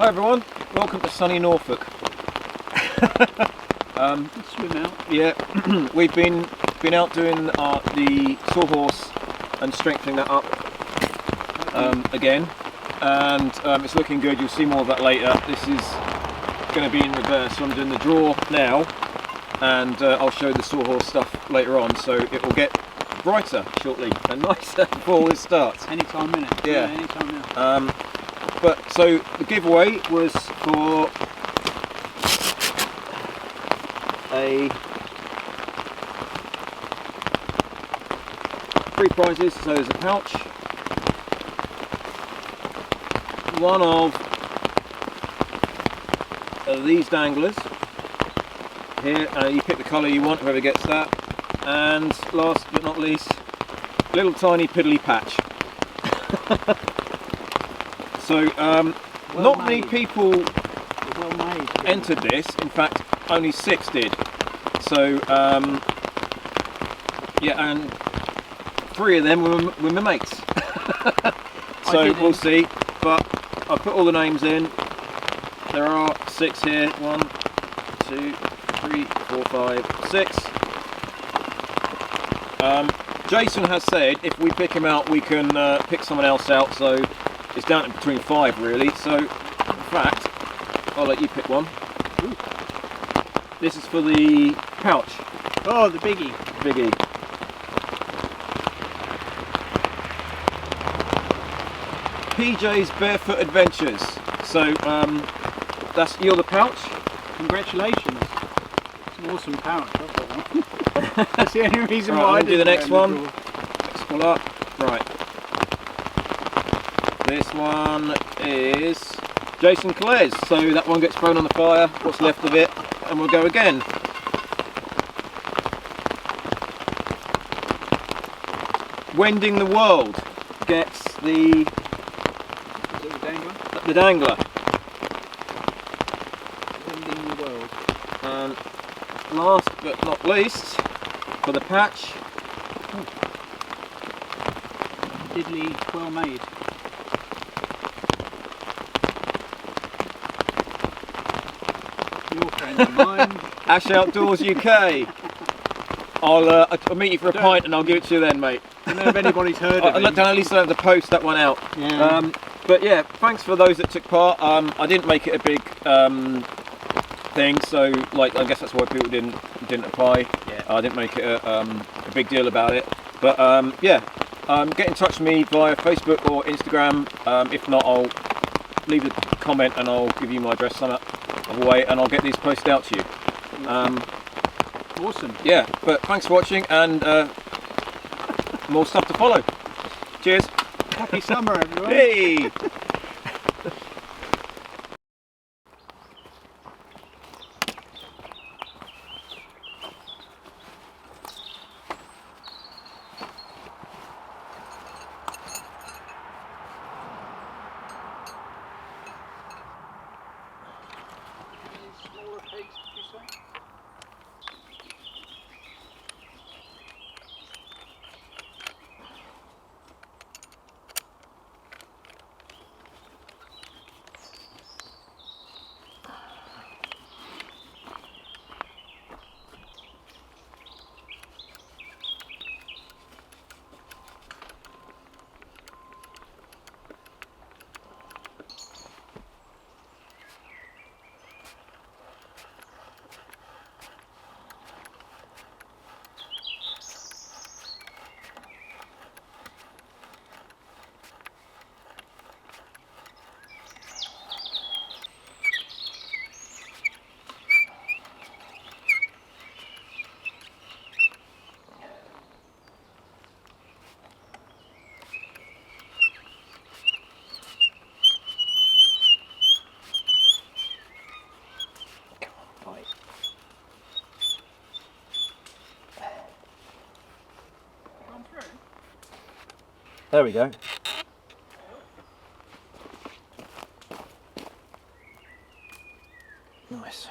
Hi everyone, welcome to sunny Norfolk. Swim out. Yeah, we've been out doing the sawhorse and strengthening that up again, and it's looking good. You'll see more of that later. This is going to be in reverse, so I'm doing the draw now, and I'll show the sawhorse stuff later on, so it will get brighter shortly and nicer before this starts. Anytime, innit? Yeah. Anytime now. But so the giveaway was for three prizes. So there's a pouch, one of these danglers here, you pick the colour you want, whoever gets that, and last but not least, a little tiny piddly patch. So not many people entered this. In fact, only 6 did. So yeah, and 3 of them were my mates. So we'll see. But I put all the names in. There are 6 here. 1, 2, 3, 4, 5, 6. Jason has said if we pick him out, we can pick someone else out. So it's down to between 5 really. So in fact, I'll let you pick one. Ooh. This is for the pouch. Oh, the biggie. Biggie. PeeJays Barefoot Adventures. So you're the pouch. Congratulations. It's an awesome pouch. I've got one. That's the only reason Right, why I do the next one. Draw. Let's pull up. Right. This one is Jason Clares. So that one gets thrown on the fire. What's left of it, and we'll go again. Wending the World gets the Dangler. The dangler. Wending the World. And last but not least, for the patch, Diddly, well made. Your friend of mine. Ash Outdoors UK. I'll meet you for a pint and I'll give it to you then, mate. I don't know if anybody's heard of it. At least I have to post that one out. Yeah. But yeah, thanks for those that took part. I didn't make it a big thing, so like I guess that's why people didn't apply. Yeah. I didn't make it a big deal about it. But yeah, get in touch with me via Facebook or Instagram. If not, I'll leave a comment and I'll give you my address some other way, and I'll get these posted out to you. Awesome. Yeah, but thanks for watching, and more stuff to follow. Cheers. Happy summer, everyone. Hey! Smaller pigs, did you say? There we go. Nice.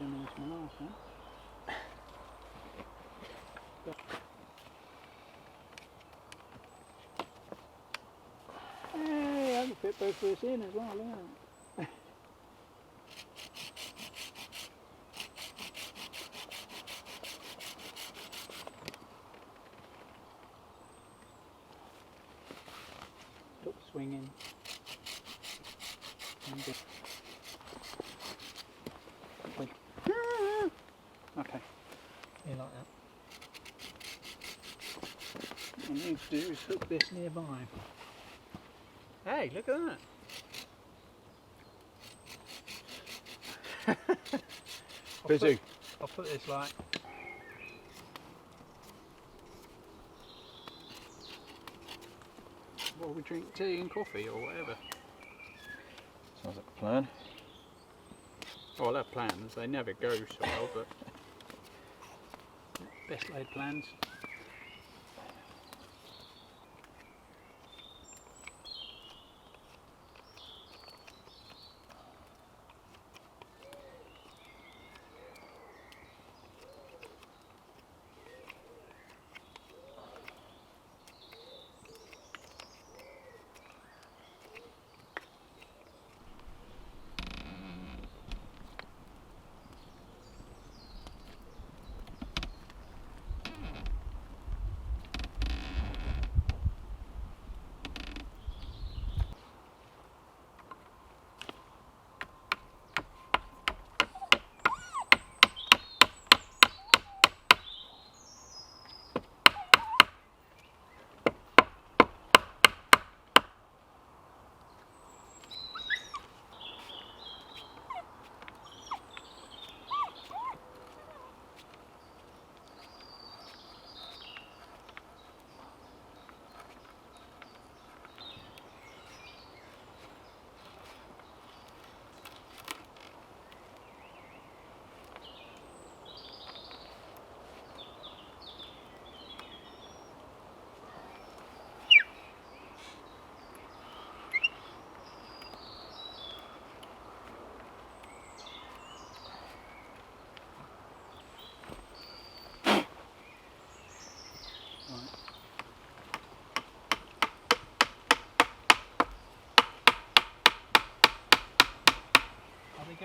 swimming this one off, huh? Hey, I can fit both of us in as well, yeah. Stop swinging. And just... Wait. Okay. You like that? What I need to do is hook this nearby. Hey, look at that. Busy. I'll put this like... Well, we drink tea and coffee or whatever. Sounds like a plan. Oh, I'll have plans. They never go so well, but best laid plans.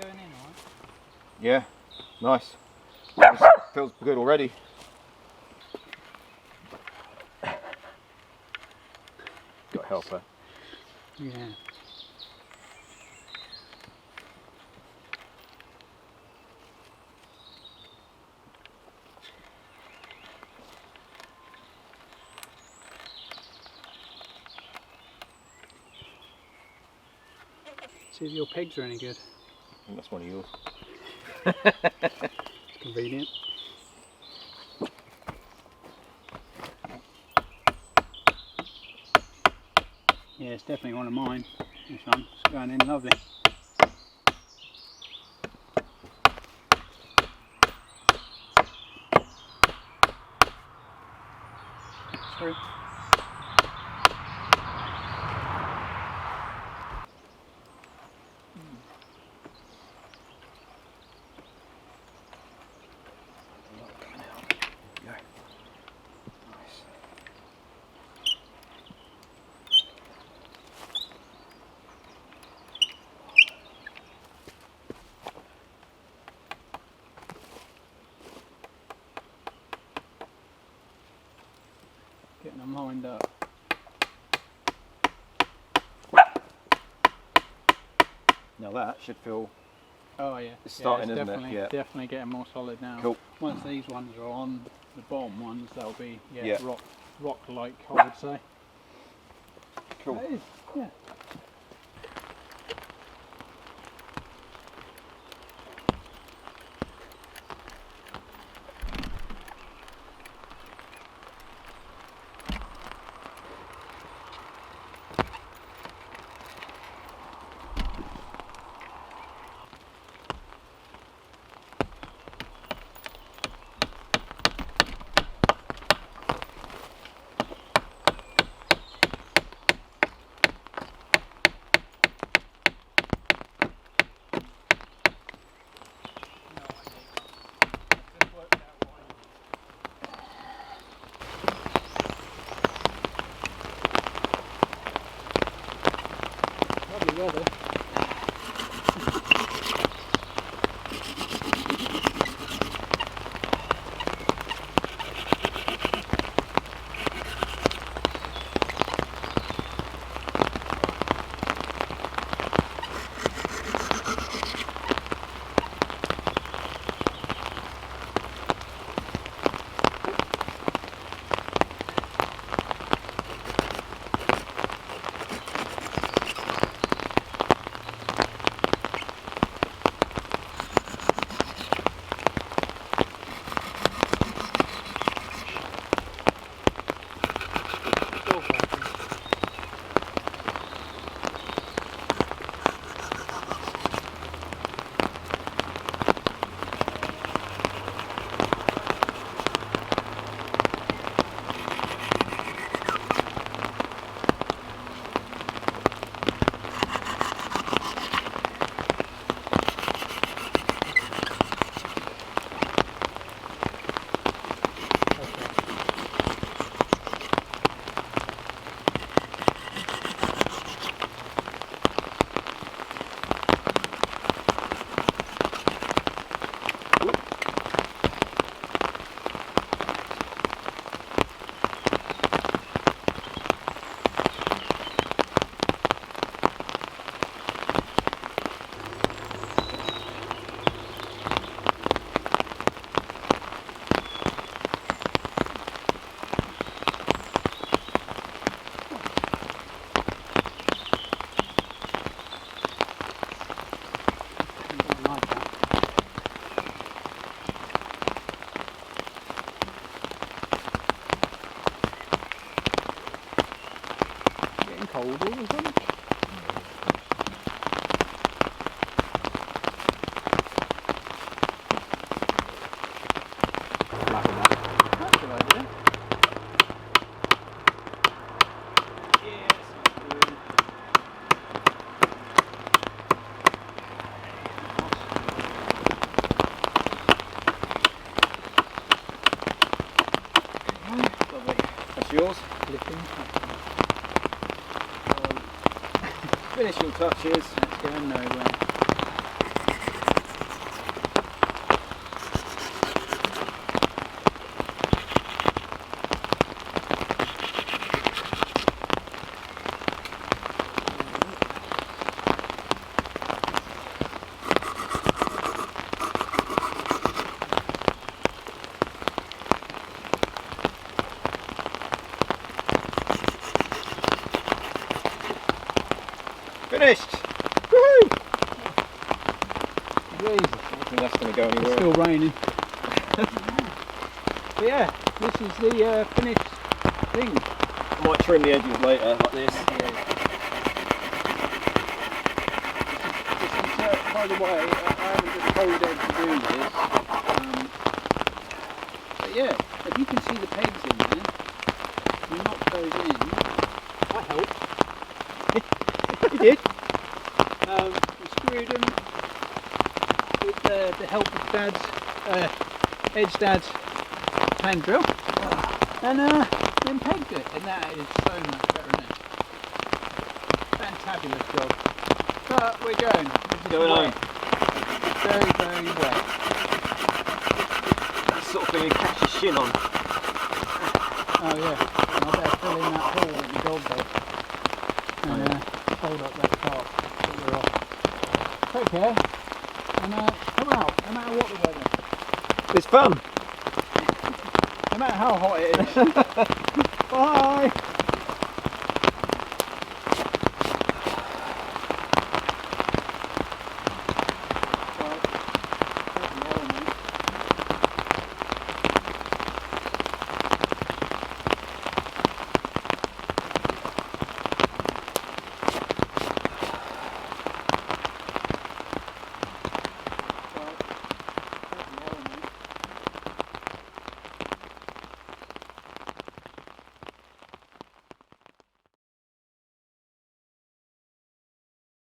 Going in, alright? Yeah, nice. Feels good already. Got help her. Yeah. See if your pegs are any good. I think that's one of yours. It's convenient. Yeah, it's definitely one of mine. This one, it's going in lovely. Through. Getting them lined up. Now that should feel... Oh yeah, It's starting, it's isn't it? definitely, Yeah. definitely getting more solid now. Cool. Once these ones are on, the bottom ones, they'll be Yeah. rock-like, I would say. Cool. That is, yeah. cold all of them. That's a good idea. Lovely. That's yours. Finishing touches. It's going nowhere. Finished! Woohoo! Jesus. I don't think that's going to go It's anywhere. still raining. But yeah, this is the finished thing. I might trim the edges later, like this. By the way, I haven't just told Ed to do this. But yeah, if you can see the pegs in there, you knock those in. I helped. You did? We screwed them with the help of Ed's dad's hand drill, and then pegged it, and that is so much better, isn't it? Fantabulous job. But we're going. Going home. Very, very wet. That sort of thing you catch your shin on. Oh yeah, and I better fill in that hole with the dog bed and hold up that tarp that we're off. Take care, and come out, no matter what the weather. It's fun. No matter how hot it is. Bye!